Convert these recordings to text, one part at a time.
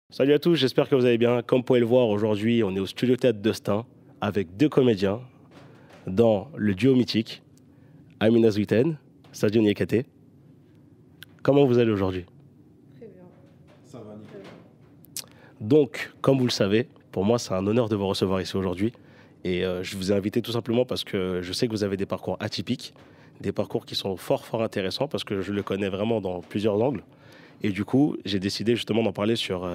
Salut à tous, j'espère que vous allez bien. Comme vous pouvez le voir, aujourd'hui, on est au studio théâtre d'Austin avec deux comédiens dans le duo mythique, Amina Zwiten, Sadio Niakate. Comment vous allez aujourd'hui? Très bien. Ça va, nickel. Donc, comme vous le savez, pour moi, c'est un honneur de vous recevoir ici aujourd'hui. Et je vous ai invité tout simplement parce que je sais que vous avez des parcours atypiques, des parcours qui sont fort intéressants parce que je le connais vraiment dans plusieurs angles. Et du coup, j'ai décidé justement d'en parler sur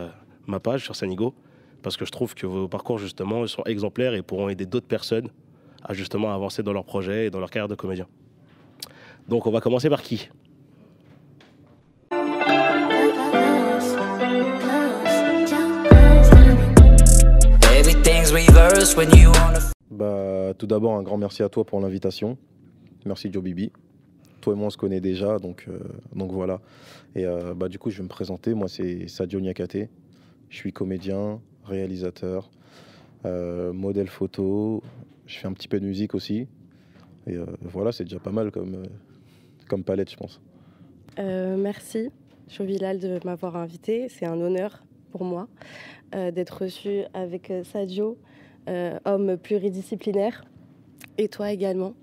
ma page, sur Sanigo, parce que je trouve que vos parcours, justement, sont exemplaires et pourront aider d'autres personnes à justement avancer dans leur projet et dans leur carrière de comédien. Donc, on va commencer par qui? Tout d'abord, un grand merci à toi pour l'invitation. Merci Joe Bibi. Toi et moi, on se connaît déjà, donc voilà. Et du coup, je vais me présenter. Moi, c'est Sadio Niakate. Je suis comédien, réalisateur, modèle photo. Je fais un petit peu de musique aussi. Et voilà, c'est déjà pas mal comme palette, je pense. Merci, Chauvilal, de m'avoir invité. C'est un honneur pour moi d'être reçu avec Sadio, homme pluridisciplinaire, et toi également.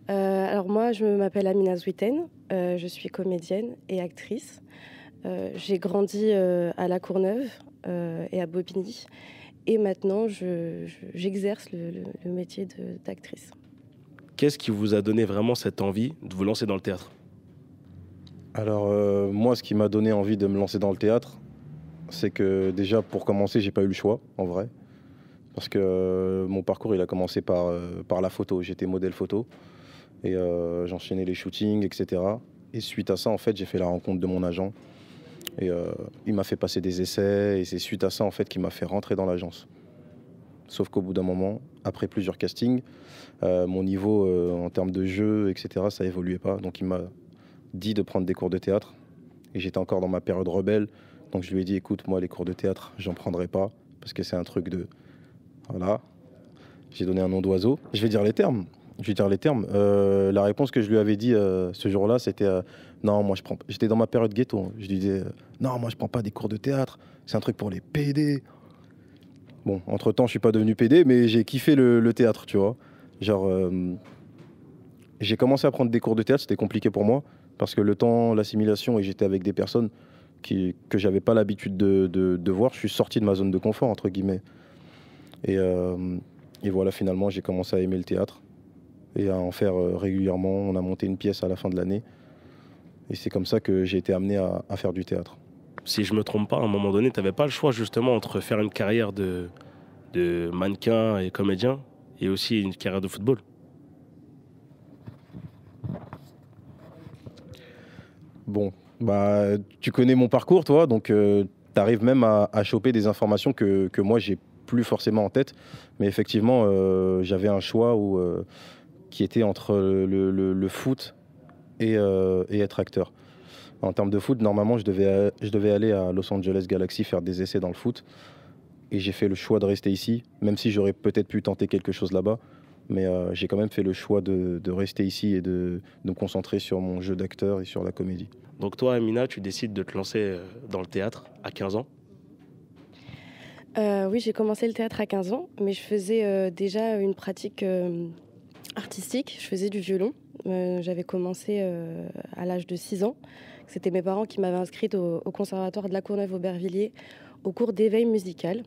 Alors moi, je m'appelle Amina Zwiten, je suis comédienne et actrice. J'ai grandi à La Courneuve et à Bobigny. Et maintenant, j'exerce le métier d'actrice. Qu'est-ce qui vous a donné vraiment cette envie de vous lancer dans le théâtre? Alors, moi, ce qui m'a donné envie de me lancer dans le théâtre, c'est que déjà, pour commencer, j'ai pas eu le choix, en vrai. Parce que mon parcours, il a commencé par la photo. J'étais modèle photo et j'enchaînais les shootings, etc. Et suite à ça, en fait, j'ai fait la rencontre de mon agent. Et il m'a fait passer des essais et c'est suite à ça, en fait, qu'il m'a fait rentrer dans l'agence. Sauf qu'au bout d'un moment, après plusieurs castings, mon niveau en termes de jeu, etc., ça évoluait pas. Donc il m'a dit de prendre des cours de théâtre. Et j'étais encore dans ma période rebelle. Donc je lui ai dit, écoute, moi, les cours de théâtre, j'en prendrai pas. Parce que c'est un truc de... Voilà. J'ai donné un nom d'oiseau. Je vais dire les termes. La réponse que je lui avais dit ce jour-là, c'était non, moi je prends. J'étais dans ma période ghetto. Je lui disais non, moi je prends pas des cours de théâtre. C'est un truc pour les PD. Bon, entre-temps, je suis pas devenu PD, mais j'ai kiffé le théâtre, tu vois. Genre, j'ai commencé à prendre des cours de théâtre. C'était compliqué pour moi parce que le temps, l'assimilation, et j'étais avec des personnes que j'avais pas l'habitude de voir. Je suis sorti de ma zone de confort entre guillemets. Et voilà, finalement, j'ai commencé à aimer le théâtre et à en faire régulièrement. On a monté une pièce à la fin de l'année. Et c'est comme ça que j'ai été amené à faire du théâtre. Si je me trompe pas, à un moment donné, tu n'avais pas le choix justement entre faire une carrière de mannequin et comédien et aussi une carrière de football. Bon, tu connais mon parcours, toi, donc tu arrives même à choper des informations que moi, j'ai plus forcément en tête. Mais effectivement, j'avais un choix qui était entre le foot et être acteur. En termes de foot, normalement, je devais aller à Los Angeles Galaxy faire des essais dans le foot. Et j'ai fait le choix de rester ici, même si j'aurais peut-être pu tenter quelque chose là-bas. Mais j'ai quand même fait le choix de rester ici et de me concentrer sur mon jeu d'acteur et sur la comédie. Donc toi, Amina, tu décides de te lancer dans le théâtre à 15 ans. Oui, j'ai commencé le théâtre à 15 ans, mais je faisais déjà une pratique artistique. Je faisais du violon. J'avais commencé à l'âge de 6 ans. C'était mes parents qui m'avaient inscrite au conservatoire de La Courneuve-Aubervilliers au cours d'éveil musical.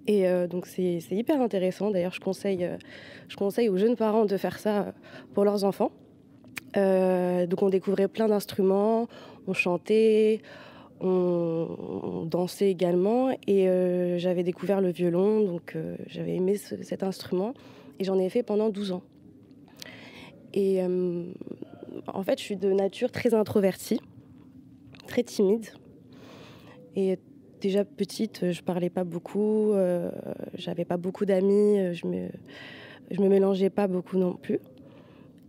Et donc c'est hyper intéressant. D'ailleurs, je conseille aux jeunes parents de faire ça pour leurs enfants. Donc on découvrait plein d'instruments, on chantait, on dansait également. Et j'avais découvert le violon, donc j'avais aimé cet instrument. Et j'en ai fait pendant 12 ans. Et en fait, je suis de nature très introvertie, très timide. Et déjà petite, je parlais pas beaucoup, j'avais pas beaucoup d'amis, je me mélangeais pas beaucoup non plus.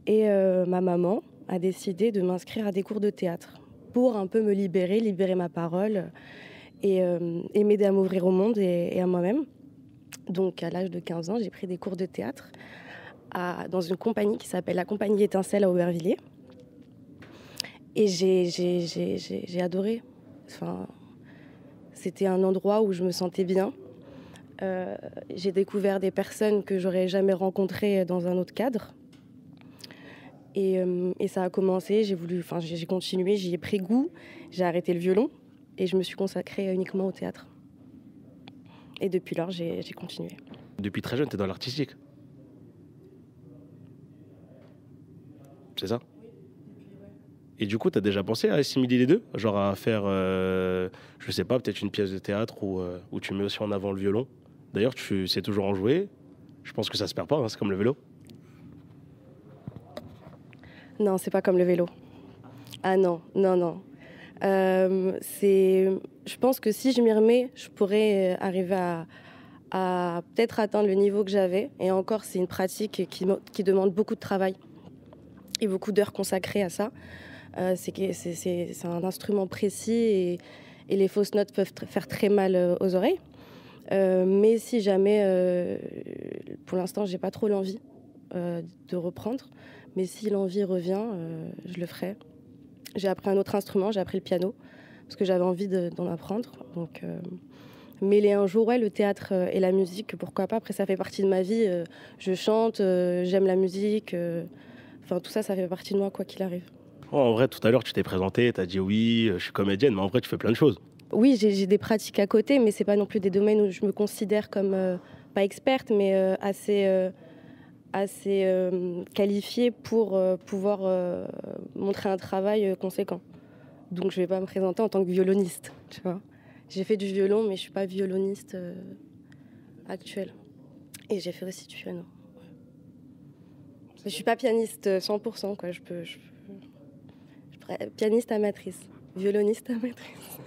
Et ma maman a décidé de m'inscrire à des cours de théâtre pour un peu me libérer ma parole et m'aider à m'ouvrir au monde et à moi-même. Donc à l'âge de 15 ans, j'ai pris des cours de théâtre dans une compagnie qui s'appelle la Compagnie Étincelle à Aubervilliers. Et j'ai adoré. Enfin, C'était un endroit où je me sentais bien. J'ai découvert des personnes que j'aurais jamais rencontrées dans un autre cadre. Et ça a commencé, j'ai continué, j'y ai pris goût, j'ai arrêté le violon et je me suis consacrée uniquement au théâtre. Et depuis lors, j'ai continué. Depuis très jeune, tu es dans l'artistique. C'est ça? Et du coup, tu as déjà pensé à assimiler les deux? Genre à faire, je sais pas, peut-être une pièce de théâtre où tu mets aussi en avant le violon. D'ailleurs, tu sais toujours en jouer. Je pense que ça se perd pas, hein, c'est comme le vélo. Non, c'est pas comme le vélo. Ah non, non, non. Je pense que si je m'y remets, je pourrais arriver à peut-être atteindre le niveau que j'avais. Et encore, c'est une pratique qui demande beaucoup de travail et beaucoup d'heures consacrées à ça. C'est un instrument précis et les fausses notes peuvent faire très mal aux oreilles. Mais si jamais, pour l'instant, j'ai pas trop l'envie de reprendre. Mais si l'envie revient, je le ferai. J'ai appris un autre instrument, j'ai appris le piano, parce que j'avais envie d'en apprendre. Donc, mêler un jour le théâtre et la musique, pourquoi pas. Après, ça fait partie de ma vie. Je chante, j'aime la musique. Enfin, tout ça, ça fait partie de moi, quoi qu'il arrive. Oh, en vrai, tout à l'heure, tu t'es présentée, tu as dit oui, je suis comédienne, mais en vrai, tu fais plein de choses. Oui, j'ai des pratiques à côté, mais c'est pas non plus des domaines où je me considère comme, pas experte, mais assez qualifiée pour pouvoir montrer un travail conséquent. Donc je vais pas me présenter en tant que violoniste, tu vois. J'ai fait du violon, mais je suis pas violoniste actuelle. Et j'ai fait aussi du piano. Je suis pas pianiste 100%, quoi. Pianiste amatrice, violoniste amatrice.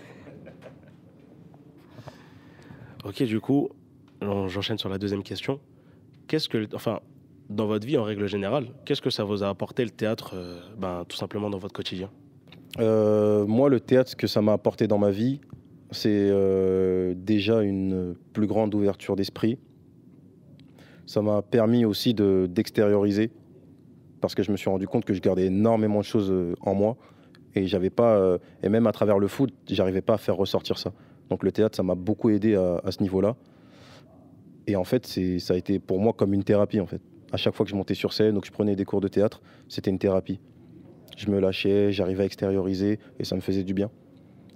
Ok, du coup, j'enchaîne sur la deuxième question. Dans votre vie en règle générale, qu'est-ce que ça vous a apporté le théâtre, tout simplement dans votre quotidien? Moi, le théâtre, ce que ça m'a apporté dans ma vie, c'est déjà une plus grande ouverture d'esprit. Ça m'a permis aussi d'extérioriser, parce que je me suis rendu compte que je gardais énormément de choses en moi, et j'avais pas, et même à travers le foot, j'arrivais pas à faire ressortir ça. Donc le théâtre, ça m'a beaucoup aidé à ce niveau-là. Et en fait, ça a été pour moi comme une thérapie, en fait. À chaque fois que je montais sur scène ou que je prenais des cours de théâtre, c'était une thérapie. Je me lâchais, j'arrivais à extérioriser et ça me faisait du bien.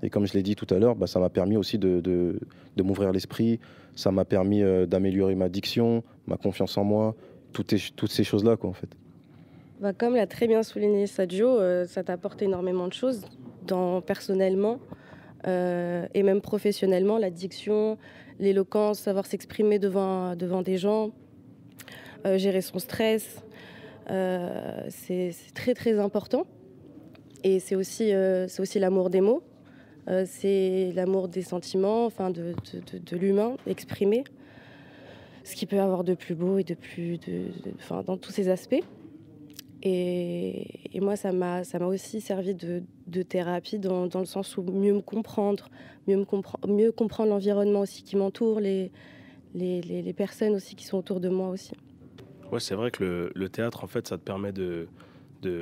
Et comme je l'ai dit tout à l'heure, ça m'a permis aussi de m'ouvrir l'esprit, ça m'a permis d'améliorer ma diction, ma confiance en moi, toutes ces choses-là, quoi, en fait. Comme l'a très bien souligné Sadio, ça t'a apporté énormément de choses, personnellement et même professionnellement, la diction, l'éloquence, savoir s'exprimer devant des gens, gérer son stress, c'est très très important. Et c'est aussi l'amour des mots, c'est l'amour des sentiments, enfin de l'humain exprimé, ce qui peut avoir de plus beau et dans tous ces aspects. Et moi, ça m'a aussi servi de thérapie dans le sens où mieux comprendre l'environnement aussi qui m'entoure, les personnes aussi qui sont autour de moi aussi. Ouais, c'est vrai que le théâtre, en fait, ça te permet de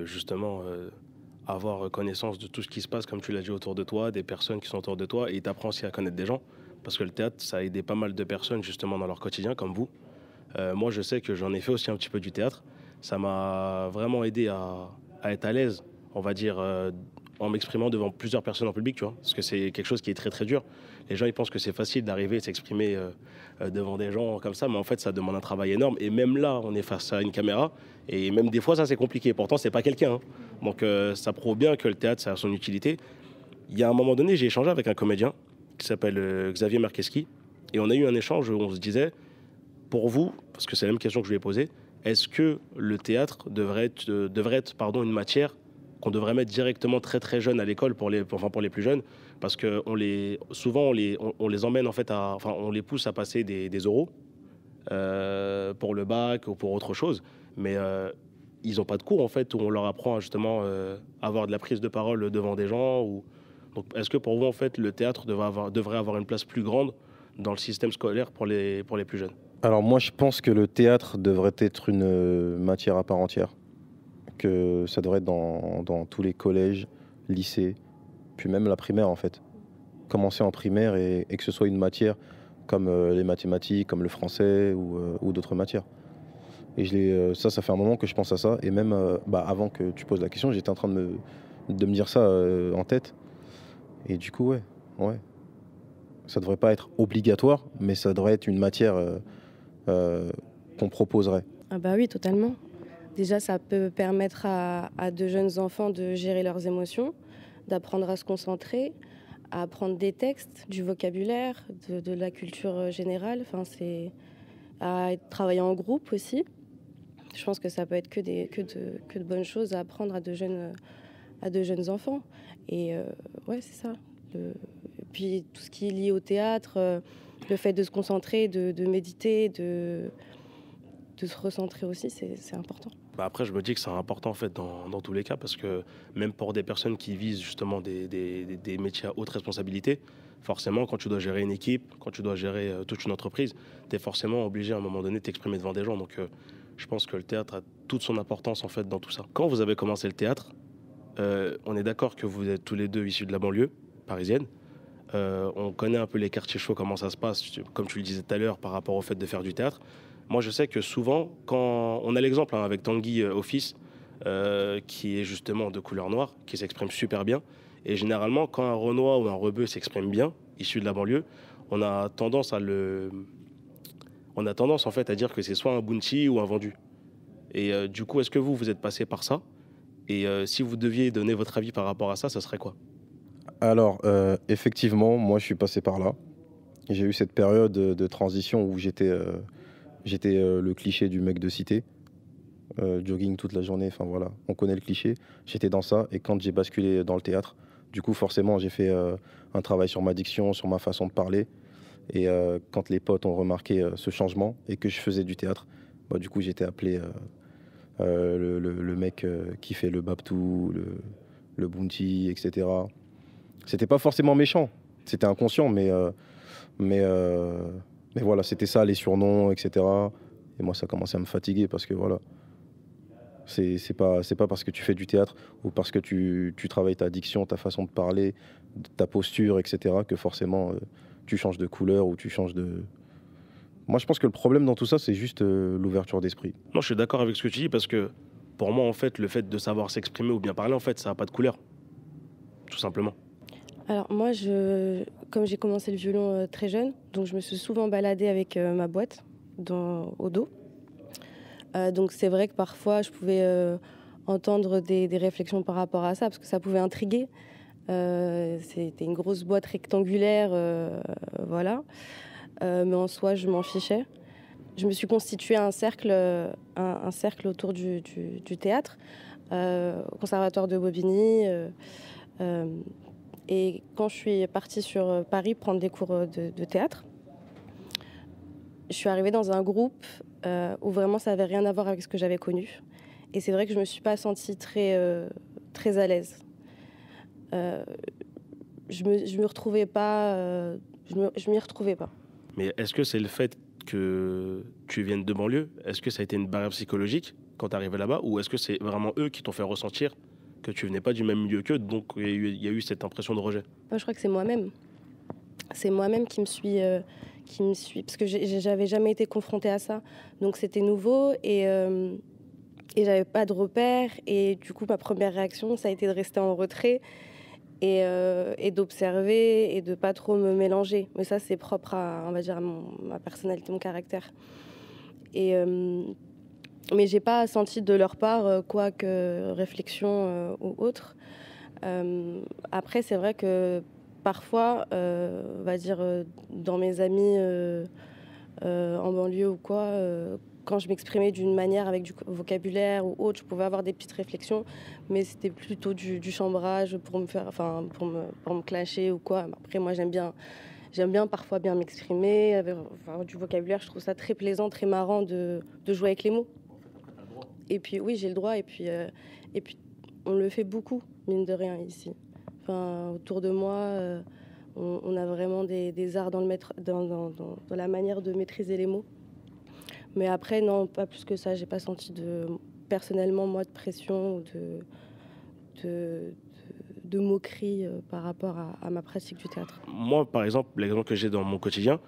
justement avoir connaissance de tout ce qui se passe, comme tu l'as dit, autour de toi, des personnes qui sont autour de toi, et il t'apprend aussi à connaître des gens, parce que le théâtre, ça a aidé pas mal de personnes justement dans leur quotidien, comme vous. Moi, je sais que j'en ai fait aussi un petit peu du théâtre. Ça m'a vraiment aidé à être à l'aise, on va dire, en m'exprimant devant plusieurs personnes en public, tu vois, parce que c'est quelque chose qui est très très dur. Les gens, ils pensent que c'est facile d'arriver et de s'exprimer devant des gens comme ça, mais en fait, ça demande un travail énorme. Et même là, on est face à une caméra, et même des fois, ça, c'est compliqué. Pourtant, c'est pas quelqu'un, hein. Donc, ça prouve bien que le théâtre, ça a son utilité. Il y a un moment donné, j'ai échangé avec un comédien qui s'appelle Xavier Marqueschi, et on a eu un échange où on se disait, pour vous, parce que c'est la même question que je lui ai posée, est-ce que le théâtre devrait être une matière qu'on devrait mettre directement très très jeune à l'école pour les plus jeunes, parce que souvent on les emmène en fait on les pousse à passer des oraux pour le bac ou pour autre chose, mais ils n'ont pas de cours en fait où on leur apprend à justement avoir de la prise de parole devant des gens. Donc est-ce que pour vous en fait le théâtre devrait avoir une place plus grande dans le système scolaire pour les plus jeunes? Alors moi, je pense que le théâtre devrait être une matière à part entière, que ça devrait être dans tous les collèges, lycées, puis même la primaire en fait. commencer en primaire et que ce soit une matière comme les mathématiques, comme le français ou d'autres matières. Et ça fait un moment que je pense à ça. Et même avant que tu poses la question, j'étais en train de me dire ça en tête. Et du coup, ouais. Ça devrait pas être obligatoire, mais ça devrait être une matière qu'on proposerait. Ah bah oui, totalement. Déjà, ça peut permettre à de jeunes enfants de gérer leurs émotions, d'apprendre à se concentrer, à apprendre des textes, du vocabulaire, de la culture générale. Enfin, c'est à travailler en groupe aussi. Je pense que ça peut être que de bonnes choses à apprendre à de jeunes enfants. Et ouais, c'est ça. Puis tout ce qui est lié au théâtre, le fait de se concentrer, de méditer, de se recentrer aussi, c'est important. Bah après, je me dis que c'est important en fait dans tous les cas parce que même pour des personnes qui visent justement des métiers à haute responsabilité, forcément, quand tu dois gérer une équipe, quand tu dois gérer toute une entreprise, tu es forcément obligé à un moment donné de t'exprimer devant des gens. Donc je pense que le théâtre a toute son importance en fait dans tout ça. Quand vous avez commencé le théâtre, on est d'accord que vous êtes tous les deux issus de la banlieue parisienne. On connaît un peu les quartiers chauds, comment ça se passe, comme tu le disais tout à l'heure, par rapport au fait de faire du théâtre. Moi, je sais que souvent, quand on a l'exemple avec Tanguy Office, qui est justement de couleur noire, qui s'exprime super bien. Et généralement, quand un Renoir ou un Rebeu s'exprime bien, issu de la banlieue, on a tendance en fait à dire que c'est soit un bounty ou un vendu. Et du coup, est-ce que vous êtes passé par ça? Et si vous deviez donner votre avis par rapport à ça, ça serait quoi? Alors, effectivement, moi, je suis passé par là. J'ai eu cette période de transition où j'étais le cliché du mec de cité, jogging toute la journée, enfin voilà, on connaît le cliché. J'étais dans ça et quand j'ai basculé dans le théâtre, du coup, forcément, j'ai fait un travail sur ma diction, sur ma façon de parler. Et quand les potes ont remarqué ce changement et que je faisais du théâtre, bah, du coup, j'étais appelé le mec qui fait le babtou, le bounty, etc. C'était pas forcément méchant, c'était inconscient, mais, euh, mais voilà, c'était ça, les surnoms, etc. Et moi, ça commençait à me fatiguer parce que voilà, c'est pas parce que tu fais du théâtre ou parce que tu travailles ta diction, ta façon de parler, ta posture, etc., que forcément tu changes de couleur ou tu changes de. Moi, je pense que le problème dans tout ça, c'est juste l'ouverture d'esprit. Non, je suis d'accord avec ce que tu dis parce que pour moi, en fait, le fait de savoir s'exprimer ou bien parler, en fait, ça n'a pas de couleur, tout simplement. Alors moi, comme j'ai commencé le violon très jeune, donc je me suis souvent baladée avec ma boîte au dos. Donc c'est vrai que parfois, je pouvais entendre des réflexions par rapport à ça, parce que ça pouvait intriguer. C'était une grosse boîte rectangulaire, voilà. Mais en soi, je m'en fichais. Je me suis constitué un cercle autour du théâtre, au Conservatoire de Bobigny. Et quand je suis partie sur Paris prendre des cours de théâtre, je suis arrivée dans un groupe où vraiment ça n'avait rien à voir avec ce que j'avais connu. Et c'est vrai que je ne me suis pas sentie très à l'aise. Je me retrouvais pas, je m'y retrouvais pas. Mais est-ce que c'est le fait que tu viennes de banlieue? Est-ce que ça a été une barrière psychologique quand tu es arrivé là-bas? Ou est-ce que c'est vraiment eux qui t'ont fait ressentir que tu venais pas du même milieu qu'eux, donc il y a eu cette impression de rejet? Moi, je crois que c'est moi-même. C'est moi-même qui me suis, parce que j'avais jamais été confrontée à ça. Donc c'était nouveau et j'avais pas de repères. Et du coup, ma première réaction, ça a été de rester en retrait et d'observer et de pas trop me mélanger. Mais ça, c'est propre à, on va dire, à ma personnalité, mon caractère. Et mais j'ai pas senti de leur part quoi que réflexion ou autre. Après, c'est vrai que parfois, on va dire, dans mes amis en banlieue ou quoi, quand je m'exprimais d'une manière avec du vocabulaire ou autre, je pouvais avoir des petites réflexions, mais c'était plutôt du chambrage pour me faire, enfin, pour me clasher ou quoi. Après, moi, j'aime bien parfois bien m'exprimer, avoir du vocabulaire. Je trouve ça très plaisant, très marrant de jouer avec les mots. Et puis, oui, j'ai le droit. Et puis, on le fait beaucoup, mine de rien, ici. Enfin, autour de moi, on a vraiment des arts dans la manière de maîtriser les mots. Mais après, non, pas plus que ça. J'ai pas senti personnellement, moi, de pression ou de de moquerie par rapport à ma pratique du théâtre? Moi, par exemple, l'exemple que j'ai dans mon quotidien,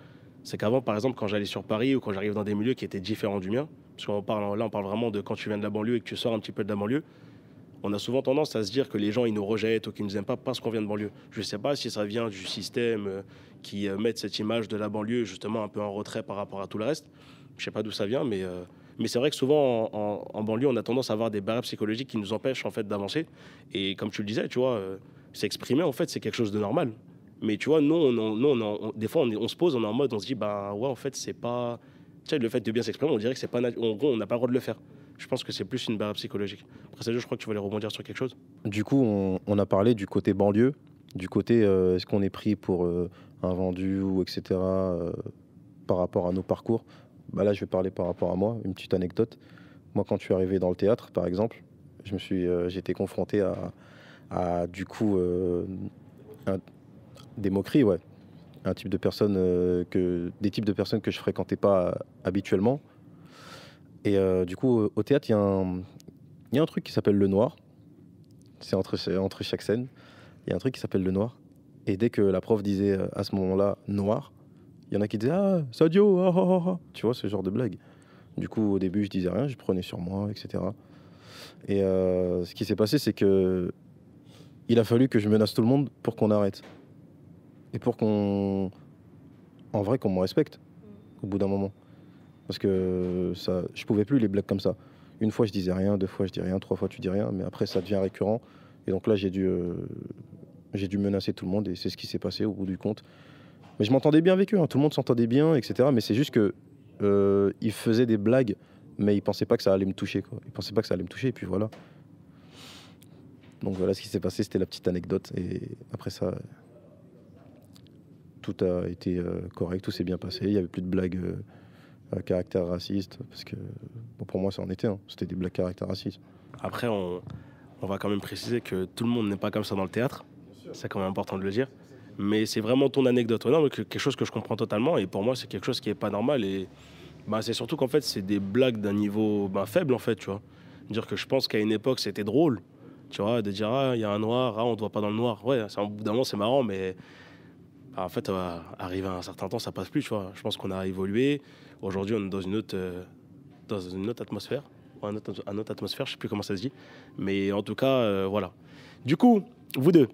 c'est qu'avant, par exemple, quand j'allais sur Paris ou quand j'arrive dans des milieux qui étaient différents du mien, parce qu'on parle, là, on parle vraiment de quand tu viens de la banlieue et que tu sors un petit peu de la banlieue, on a souvent tendance à se dire que les gens, ils nous rejettent ou qu'ils nous aiment pas parce qu'on vient de banlieue. Je ne sais pas si ça vient du système qui met cette image de la banlieue justement un peu en retrait par rapport à tout le reste. Je ne sais pas d'où ça vient, mais c'est vrai que souvent en banlieue, on a tendance à avoir des barrières psychologiques qui nous empêchent en fait d'avancer. Et comme tu le disais, tu vois, s'exprimer en fait, c'est quelque chose de normal. Mais tu vois, nous, des fois, on se pose, on est en mode, on se dit, bah ouais, en fait, c'est pas. Tu sais, le fait de bien s'exprimer, on dirait que c'est pas. En gros, on n'a pas le droit de le faire. Je pense que c'est plus une barrière psychologique. Après ça, je crois que tu voulais rebondir sur quelque chose. Du coup, on a parlé du côté banlieue, du côté est-ce qu'on est pris pour un vendu ou etc. Par rapport à nos parcours. Bah là, je vais parler par rapport à moi, une petite anecdote. Moi, quand je suis arrivé dans le théâtre, par exemple, j'ai été confronté à du coup des moqueries, ouais. Un type de personnes des types de personnes que je fréquentais pas habituellement. Et du coup, au théâtre, il y a un truc qui s'appelle le noir. C'est entre chaque scène. Il y a un truc qui s'appelle le noir. Et dès que la prof disait à ce moment-là noir, il y en a qui disaient ah Sadio, ah, ah, ah. Tu vois ce genre de blague. Du coup, au début, je disais rien, je prenais sur moi, etc. Et ce qui s'est passé, c'est que il a fallu que je menace tout le monde pour qu'on arrête et pour en vrai, qu'on me respecte au bout d'un moment. Parce que je pouvais plus les blagues comme ça. Une fois, je disais rien, deux fois, je dis rien, trois fois, tu dis rien, mais après, ça devient récurrent. Et donc là, j'ai dû menacer tout le monde et c'est ce qui s'est passé au bout du compte. Mais je m'entendais bien avec eux, hein. Tout le monde s'entendait bien, etc. Mais c'est juste que ils faisaient des blagues, mais ils pensaient pas que ça allait me toucher, quoi. Ils pensaient pas que ça allait me toucher, et puis voilà. Donc voilà ce qui s'est passé, c'était la petite anecdote. Et après ça, tout a été correct, tout s'est bien passé. Il n'y avait plus de blagues à caractère raciste, parce que bon, pour moi, ça en était, hein. C'était des blagues à caractère raciste. Après, on va quand même préciser que tout le monde n'est pas comme ça dans le théâtre. C'est quand même important de le dire. Mais c'est vraiment ton anecdote. Ouais, non, mais quelque chose que je comprends totalement. Et pour moi, c'est quelque chose qui n'est pas normal. Et bah, c'est surtout qu'en fait, c'est des blagues d'un niveau faible, en fait, tu vois. Dire que je pense qu'à une époque, c'était drôle. Tu vois, de dire, ah, il y a un noir, ah, on ne te voit pas dans le noir. Ouais, au bout d'un moment, c'est marrant, mais bah, en fait, arrivé à un certain temps, ça passe plus, tu vois. Je pense qu'on a évolué. Aujourd'hui, on est dans une autre atmosphère. Un autre atmosphère, je sais plus comment ça se dit. Mais en tout cas, voilà. Du coup, vous deux,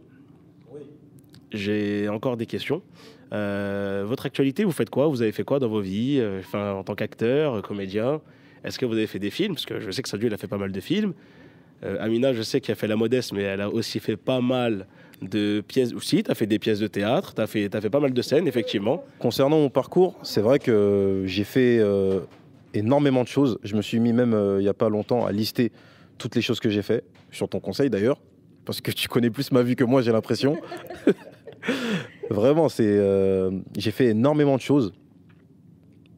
j'ai encore des questions. Votre actualité, vous faites quoi? Vous avez fait quoi dans vos vies? En tant qu'acteur, comédien? Est-ce que vous avez fait des films? Parce que je sais que Sadio, il a fait pas mal de films. Amina, je sais qu'elle a fait La Modeste, mais elle a aussi fait pas mal de pièces. Aussi, tu as fait des pièces de théâtre, tu as fait pas mal de scènes, effectivement. Concernant mon parcours, c'est vrai que j'ai fait énormément de choses. Je me suis mis même, il n'y a pas longtemps, à lister toutes les choses que j'ai fait, sur ton conseil d'ailleurs, parce que tu connais plus ma vie que moi, j'ai l'impression. Vraiment, j'ai fait énormément de choses,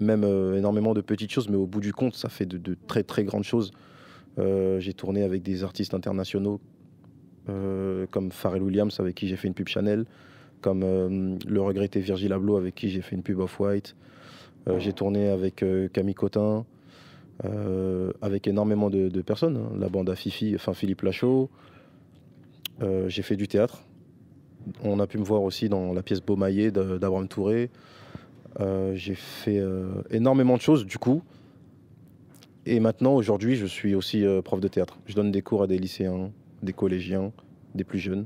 même énormément de petites choses, mais au bout du compte, ça fait de très très grandes choses. J'ai tourné avec des artistes internationaux comme Pharrell Williams, avec qui j'ai fait une pub Chanel, comme le regretté Virgil Abloh, avec qui j'ai fait une pub Off-White. J'ai tourné avec Camille Cotin, avec énormément de personnes, hein. La bande à Fifi, enfin Philippe Lachaud. J'ai fait du théâtre. On a pu me voir aussi dans la pièce Beaumaillé d'Abraham Touré. J'ai fait énormément de choses du coup. Et maintenant, aujourd'hui, je suis aussi prof de théâtre. Je donne des cours à des lycéens, des collégiens, des plus jeunes.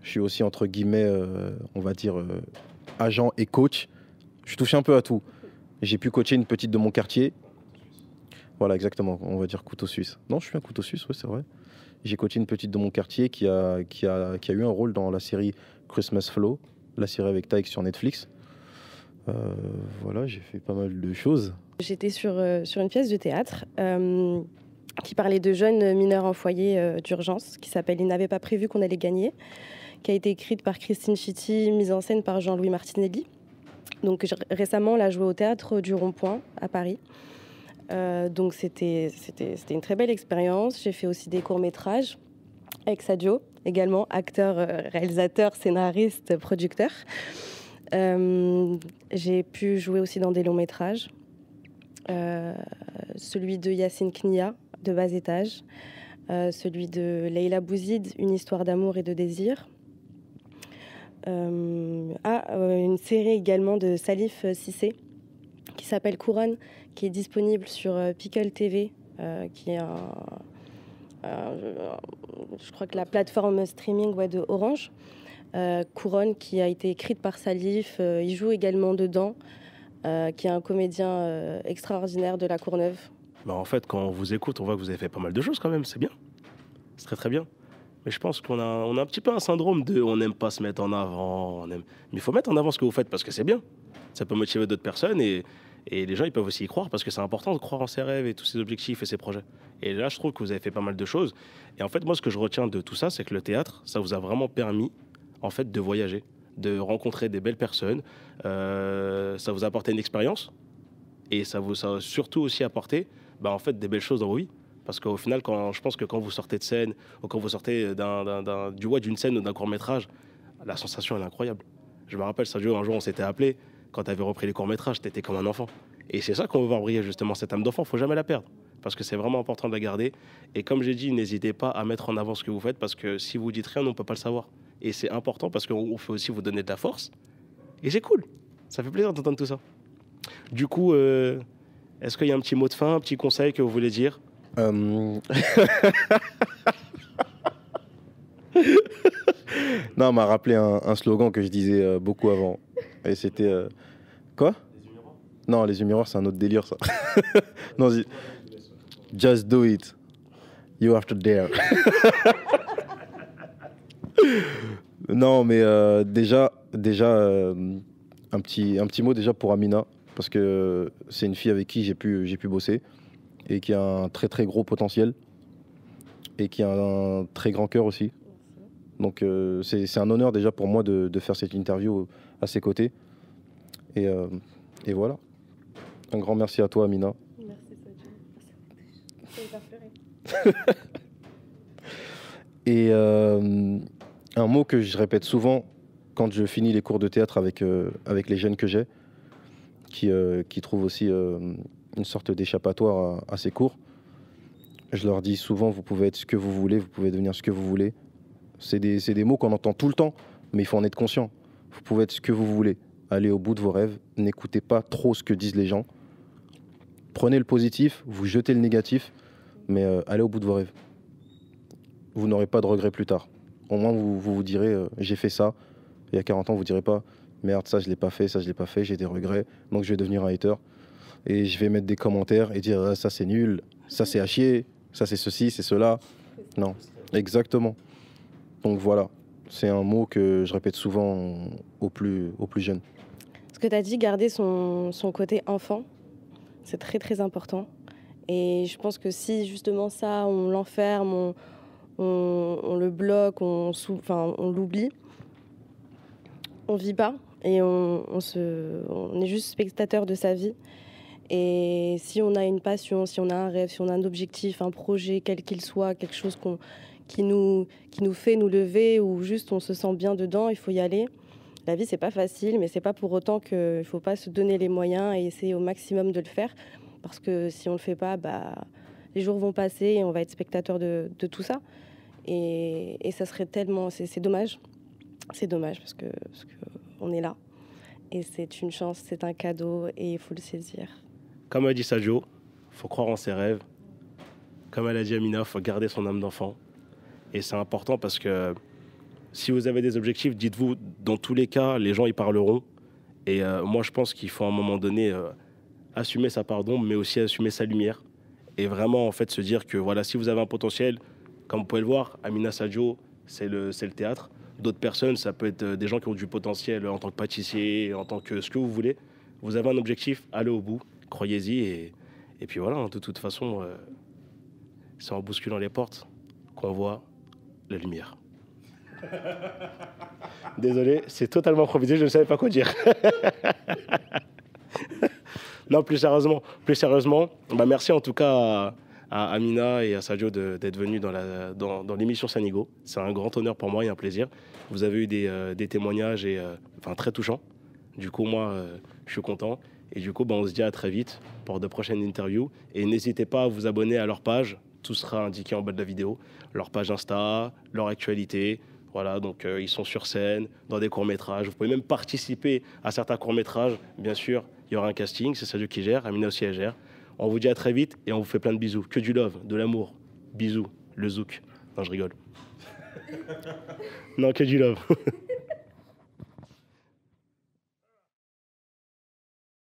Je suis aussi, entre guillemets, on va dire, agent et coach. Je touche un peu à tout. J'ai pu coacher une petite de mon quartier. Voilà, exactement, on va dire couteau suisse. Non, je suis un couteau suisse, oui, c'est vrai. J'ai coaché une petite de mon quartier qui a eu un rôle dans la série Christmas Flow, la série avec Taïk sur Netflix. Voilà, j'ai fait pas mal de choses. J'étais sur une pièce de théâtre qui parlait de jeunes mineurs en foyer d'urgence, qui s'appelle « Ils n'avaient pas prévu qu'on allait gagner », qui a été écrite par Christine Chitty, mise en scène par Jean-Louis Martinelli. Donc récemment, elle a joué au Théâtre du Rond-Point à Paris. Donc c'était une très belle expérience. J'ai fait aussi des courts-métrages avec Sadio, également acteur, réalisateur, scénariste, producteur. J'ai pu jouer aussi dans des longs-métrages. Celui de Yacine Knia, de Bas Étage. celui de Leila Bouzid, Une histoire d'amour et de désir. Une série également de Salif Cissé qui s'appelle Couronne, qui est disponible sur Pickle TV, qui est je crois que la plateforme streaming de Orange. Couronne, qui a été écrite par Salif, il joue également dedans, qui est un comédien extraordinaire de La Courneuve. Bah en fait, quand on vous écoute, on voit que vous avez fait pas mal de choses quand même, c'est bien. C'est très très bien. Mais je pense qu'on a un petit peu un syndrome de on n'aime pas se mettre en avant. Mais il faut mettre en avant ce que vous faites parce que c'est bien. Ça peut motiver d'autres personnes et les gens ils peuvent aussi y croire parce que c'est important de croire en ses rêves et tous ses objectifs et ses projets. Et là, je trouve que vous avez fait pas mal de choses. Et en fait, moi, ce que je retiens de tout ça, c'est que le théâtre, ça vous a vraiment permis en fait de voyager, de rencontrer des belles personnes. Ça vous a apporté une expérience et ça vous a surtout aussi apporté en fait, des belles choses dans vos vies. Parce qu'au final, je pense que quand vous sortez de scène ou quand vous sortez d'une scène ou d'un court-métrage, la sensation elle est incroyable. Je me rappelle, Sadio, un jour on s'était appelé, quand tu avais repris les courts-métrages, tu étais comme un enfant. Et c'est ça qu'on veut voir briller justement, cette âme d'enfant, il ne faut jamais la perdre. Parce que c'est vraiment important de la garder. Et comme j'ai dit, n'hésitez pas à mettre en avant ce que vous faites parce que si vous dites rien, on ne peut pas le savoir. Et c'est important parce qu'on fait aussi vous donner de la force. Et c'est cool, ça fait plaisir d'entendre tout ça. Du coup, est-ce qu'il y a un petit mot de fin, un petit conseil que vous voulez dire ? Non, on m'a rappelé un slogan que je disais beaucoup avant. Et c'était... Quoi ? Non, les humiroirs, c'est un autre délire, ça. Non, just do it. You have to dare. Non, mais déjà un petit mot déjà pour Amina, parce que c'est une fille avec qui j'ai pu bosser et qui a un très très gros potentiel et qui a un très grand cœur aussi. Donc c'est un honneur déjà pour moi de faire cette interview à ses côtés. Et voilà. Un grand merci à toi, Amina. Merci, Sadio. Ça va pleurer. Et un mot que je répète souvent quand je finis les cours de théâtre avec les jeunes que j'ai, qui trouvent aussi une sorte d'échappatoire à ces cours. Je leur dis souvent, vous pouvez être ce que vous voulez, vous pouvez devenir ce que vous voulez. C'est des mots qu'on entend tout le temps, mais il faut en être conscient. Vous pouvez être ce que vous voulez. Allez au bout de vos rêves. N'écoutez pas trop ce que disent les gens. Prenez le positif, vous jetez le négatif, mais allez au bout de vos rêves. Vous n'aurez pas de regrets plus tard. Au moins, vous direz, j'ai fait ça. Il y a 40 ans, vous ne direz pas, merde, ça, je ne l'ai pas fait, ça, je ne l'ai pas fait, j'ai des regrets, donc je vais devenir un hater. Et je vais mettre des commentaires et dire, ça, c'est nul, ça, c'est à chier, ça, c'est ceci, c'est cela. Non, exactement. Donc voilà, c'est un mot que je répète souvent aux plus jeunes. Ce que tu as dit, garder son côté enfant, c'est très très important. Et je pense que si justement ça, on l'enferme, on le bloque, on l'oublie, on vit pas et on est juste spectateur de sa vie. Et si on a une passion, si on a un rêve, si on a un objectif, un projet, quel qu'il soit, quelque chose qui nous fait nous lever ou juste on se sent bien dedans, il faut y aller. La vie, c'est pas facile, mais c'est pas pour autant qu'il faut pas se donner les moyens et essayer au maximum de le faire. Parce que si on le fait pas, les jours vont passer et on va être spectateur de tout ça. Et ça serait tellement... C'est dommage. C'est dommage parce que on est là. Et c'est une chance, c'est un cadeau et il faut le saisir. Comme a dit Sadio, il faut croire en ses rêves. Comme elle a dit Amina, il faut garder son âme d'enfant. Et c'est important parce que si vous avez des objectifs, dites-vous, dans tous les cas, les gens y parleront. Et moi, je pense qu'il faut à un moment donné assumer sa part d'ombre, mais aussi assumer sa lumière. Et vraiment, en fait, se dire que voilà, si vous avez un potentiel, comme vous pouvez le voir, Amina, Sadio, c'est le théâtre. D'autres personnes, ça peut être des gens qui ont du potentiel en tant que pâtissier, en tant que ce que vous voulez. Vous avez un objectif, allez au bout, croyez-y. Et puis voilà, de toute façon, c'est en bousculant les portes qu'on voit la lumière. Désolé, c'est totalement improvisé, je ne savais pas quoi dire. Non, plus sérieusement, merci en tout cas à Amina et à Sadio d'être venus dans l'émission Sanigo. C'est un grand honneur pour moi et un plaisir. Vous avez eu des témoignages très touchants. Du coup, moi, je suis content. Et du coup, on se dit à très vite pour de prochaines interviews. Et n'hésitez pas à vous abonner à leur page tout sera indiqué en bas de la vidéo. Leur page Insta, leur actualité. Voilà, donc ils sont sur scène, dans des courts-métrages. Vous pouvez même participer à certains courts-métrages. Bien sûr, il y aura un casting, c'est Sadio qui gère, Amina aussi elle gère. On vous dit à très vite et on vous fait plein de bisous. Que du love, de l'amour. Bisous, le zouk. Non, je rigole. Non, que du love.